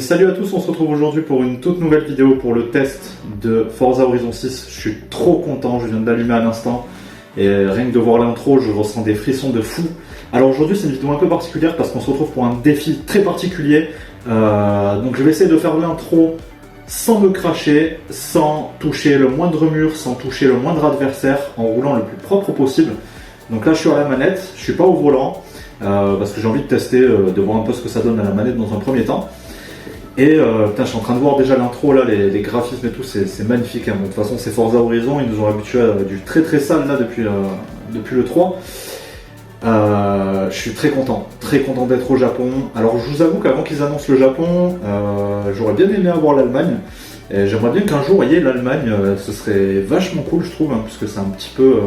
Salut à tous, on se retrouve aujourd'hui pour une toute nouvelle vidéo pour le test de Forza Horizon 6. Je suis trop content, je viens d'allumer à l'instant et rien que de voir l'intro, je ressens des frissons de fou. Alors aujourd'hui c'est une vidéo un peu particulière parce qu'on se retrouve pour un défi très particulier. Donc je vais essayer de faire l'intro sans me cracher, sans toucher le moindre mur, sans toucher le moindre adversaire, en roulant le plus propre possible. Donc là je suis à la manette, je suis pas au volant parce que j'ai envie de tester, de voir un peu ce que ça donne à la manette dans un premier temps. Et putain, je suis en train de voir déjà l'intro là, les graphismes et tout, c'est magnifique. Hein. Bon, de toute façon, c'est Forza Horizon, ils nous ont habitués à du très très sale là depuis le 3. Je suis très content d'être au Japon. Alors, je vous avoue qu'avant qu'ils annoncent le Japon, j'aurais bien aimé avoir l'Allemagne. Et j'aimerais bien qu'un jour, vous voyez, l'Allemagne, ce serait vachement cool, je trouve, hein, puisque c'est un petit peu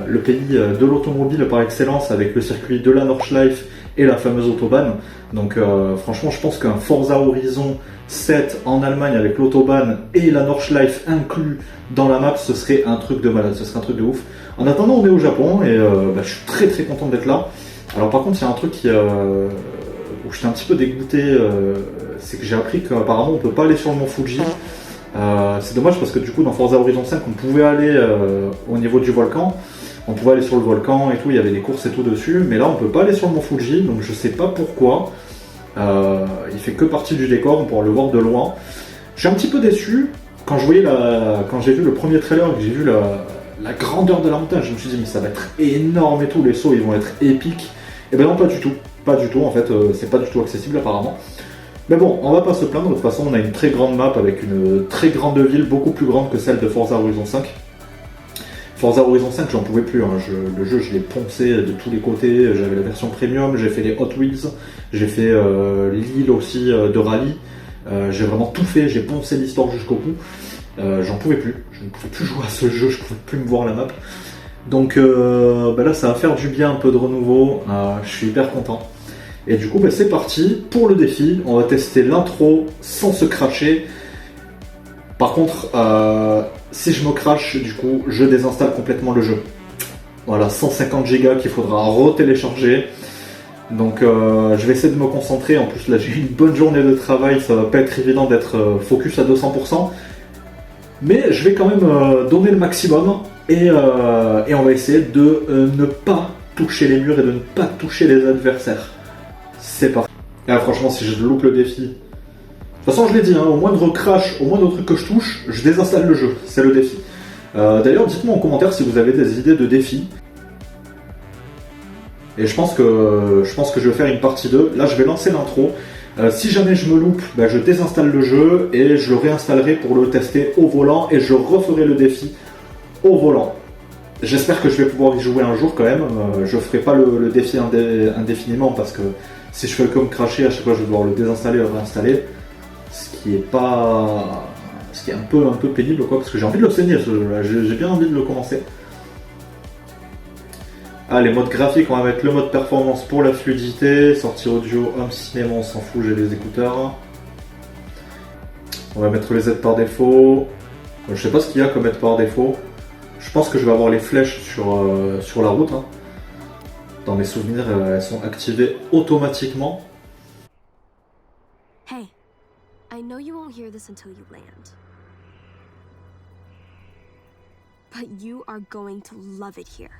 le pays de l'automobile par excellence, avec le circuit de la Nordschleife et la fameuse autobahn. Donc franchement je pense qu'un Forza Horizon 7 en Allemagne avec l'autobahn et la Nordschleife inclus dans la map, ce serait un truc de malade, ce serait un truc de ouf. En attendant on est au Japon et je suis très content d'être là. Alors par contre il y a un truc où j'étais un petit peu dégoûté, c'est que j'ai appris qu'apparemment on peut pas aller sur le mont Fuji. C'est dommage parce que du coup dans Forza Horizon 5 on pouvait aller au niveau du volcan. On pouvait aller sur le volcan et tout, il y avait des courses et tout dessus, mais là on peut pas aller sur le mont Fuji, donc je sais pas pourquoi. Il fait que partie du décor, on pourra le voir de loin. Je suis un petit peu déçu quand quand j'ai vu le premier trailer et que j'ai vu la grandeur de la montagne. Je me suis dit mais ça va être énorme et tout, les sauts ils vont être épiques. Et ben non, pas du tout en fait, c'est pas du tout accessible apparemment. Mais bon, on va pas se plaindre, de toute façon on a une très grande map avec une très grande ville, beaucoup plus grande que celle de Forza Horizon 5. Forza Horizon 5, j'en pouvais plus, hein. Le jeu je l'ai poncé de tous les côtés, j'avais la version premium, j'ai fait les Hot Wheels, j'ai fait l'île aussi de rallye, j'ai vraiment tout fait, j'ai poncé l'histoire jusqu'au bout, j'en pouvais plus, je ne pouvais plus jouer à ce jeu, je ne pouvais plus me voir la map. Donc là ça va faire du bien, un peu de renouveau, je suis hyper content. Et du coup c'est parti pour le défi, on va tester l'intro sans se cracher. Par contre, si je me crache, du coup, je désinstalle complètement le jeu. Voilà, 150 Go qu'il faudra retélécharger. Donc, je vais essayer de me concentrer. En plus, là, j'ai une bonne journée de travail. Ça va pas être évident d'être focus à 200%. Mais je vais quand même donner le maximum. Et on va essayer de ne pas toucher les murs et de ne pas toucher les adversaires. C'est parti. Et franchement, si je loupe le défi... De toute façon, je l'ai dit, hein, au moindre crash, au moindre truc que je touche, je désinstalle le jeu. C'est le défi. D'ailleurs, dites-moi en commentaire si vous avez des idées de défis. Et je pense que je vais faire une partie 2. Là, je vais lancer l'intro. Si jamais je me loupe, je désinstalle le jeu et je le réinstallerai pour le tester au volant et je referai le défi au volant. J'espère que je vais pouvoir y jouer un jour quand même. Je ferai pas le défi indéfiniment parce que si je fais comme cracher, à chaque fois je vais devoir le désinstaller et le réinstaller. Ce qui est un peu pénible quoi, parce que j'ai envie de l'obtenir ce jeu là, j'ai bien envie de le commencer. Les modes graphiques, on va mettre le mode performance pour la fluidité, sortie audio, home cinéma, on s'en fout, j'ai les écouteurs. On va mettre les aides par défaut. Je sais pas ce qu'il y a comme aide par défaut. Je pense que je vais avoir les flèches sur la route. Hein. Dans mes souvenirs, elles sont activées automatiquement. Hey. I know you won't hear this until you land. But you are going to love it here.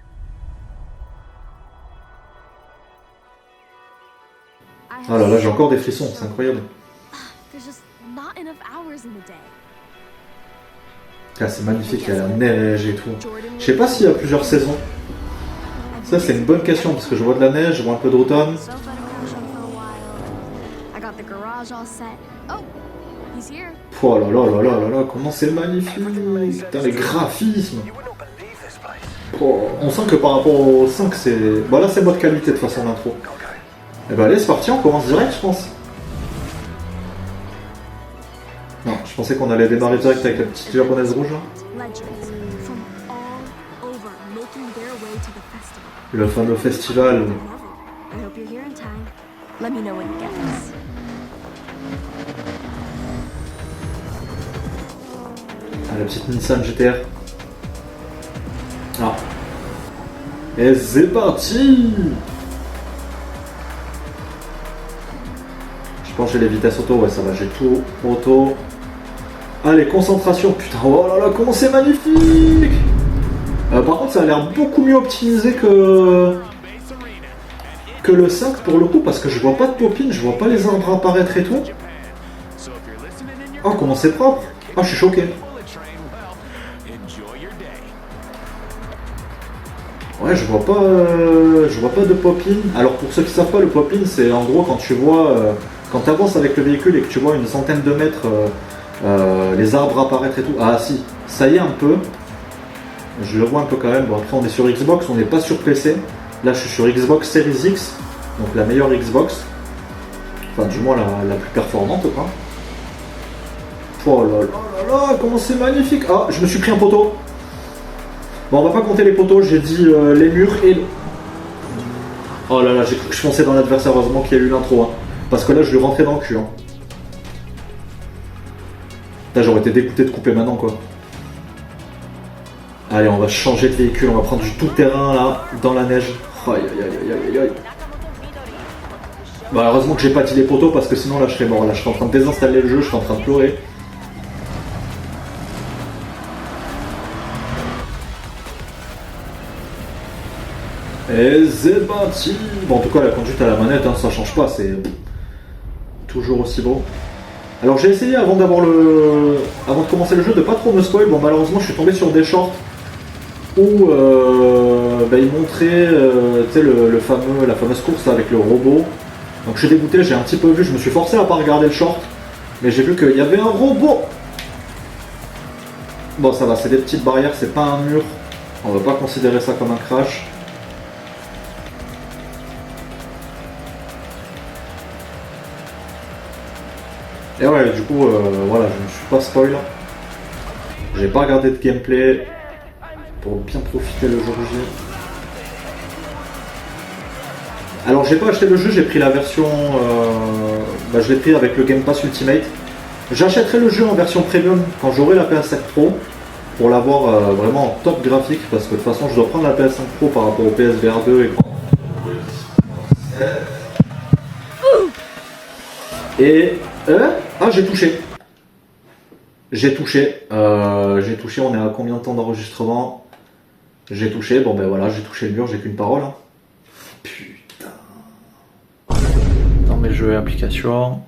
Ah là là, j'ai encore des frissons, c'est incroyable. There's just not enough hours in the day. Ah, c'est magnifique, il y a la neige et tout. Je sais pas s'il y a plusieurs saisons. Ça, c'est une bonne question parce que je vois de la neige, je vois un peu d'automne. Oh là là là là là là, comment c'est magnifique! Putain, les graphismes! Oh, on sent que par rapport au 5, c'est... Bah là, c'est mode qualité de façon d'intro. Et bah allez, c'est parti, on commence direct, je pense. Non, je pensais qu'on allait démarrer direct avec la petite japonaise rouge, là. Le fameux festival. La petite Nissan GTR. Ah. Et c'est parti! Je Quand j'ai les vitesses auto, ouais ça va, j'ai tout auto. Allez, concentration, putain, oh là là, comment c'est magnifique. Par contre, ça a l'air beaucoup mieux optimisé que le 5 pour le coup, parce que je vois pas de pop-in, je vois pas les arbres apparaître et tout. Oh, comment c'est propre. Ah, je suis choqué. Ouais, je vois pas de pop-in. Alors pour ceux qui savent pas, le pop-in, c'est en gros quand tu vois, quand tu avances avec le véhicule et que tu vois une centaine de mètres les arbres apparaître et tout. Ah si, ça y est un peu. Je le vois un peu quand même. Bon, après on est sur Xbox, on n'est pas sur PC. Là je suis sur Xbox Series X, donc la meilleure Xbox. Enfin du moins la plus performante quoi. Oh là là là là, comment c'est magnifique. Ah, je me suis pris un poteau. Bon, on va pas compter les poteaux, j'ai dit les murs et... Oh là là, j'ai cru que je fonçais dans l'adversaire, heureusement qu'il y a eu l'intro. Hein. Parce que là, je lui rentrais dans le cul. Hein. Là, j'aurais été dégoûté de couper maintenant, quoi. Allez, on va changer de véhicule, on va prendre du tout-terrain, là, dans la neige. Aïe, aïe, aïe, aïe, aïe, aïe. Bah, heureusement que j'ai pas dit les poteaux, parce que sinon, là, je serais mort. Là, je suis en train de désinstaller le jeu, je suis en train de pleurer. Et c'est parti. Bon, en tout cas, la conduite à la manette, hein, ça change pas, c'est toujours aussi beau. Alors j'ai essayé avant de commencer le jeu de pas trop me spoil. Bon, malheureusement, je suis tombé sur des shorts où ils montraient la fameuse course avec le robot. Donc je suis dégoûté, j'ai un petit peu vu, je me suis forcé à pas regarder le short, mais j'ai vu qu'il y avait un robot. Bon, ça va, c'est des petites barrières, c'est pas un mur. On va pas considérer ça comme un crash. Et ouais, du coup, voilà, je ne suis pas spoil. J'ai pas regardé de gameplay pour bien profiter le jour J. Alors, j'ai pas acheté le jeu, j'ai pris la version. Je l'ai pris avec le Game Pass Ultimate. J'achèterai le jeu en version premium quand j'aurai la PS5 Pro pour l'avoir vraiment en top graphique parce que de toute façon, je dois prendre la PS5 Pro par rapport au PSVR 2 et. Ah, j'ai touché. J'ai touché, on est à combien de temps d'enregistrement? J'ai touché, bon ben voilà, j'ai touché le mur, j'ai qu'une parole. Hein. Putain. Dans mes jeux et applications.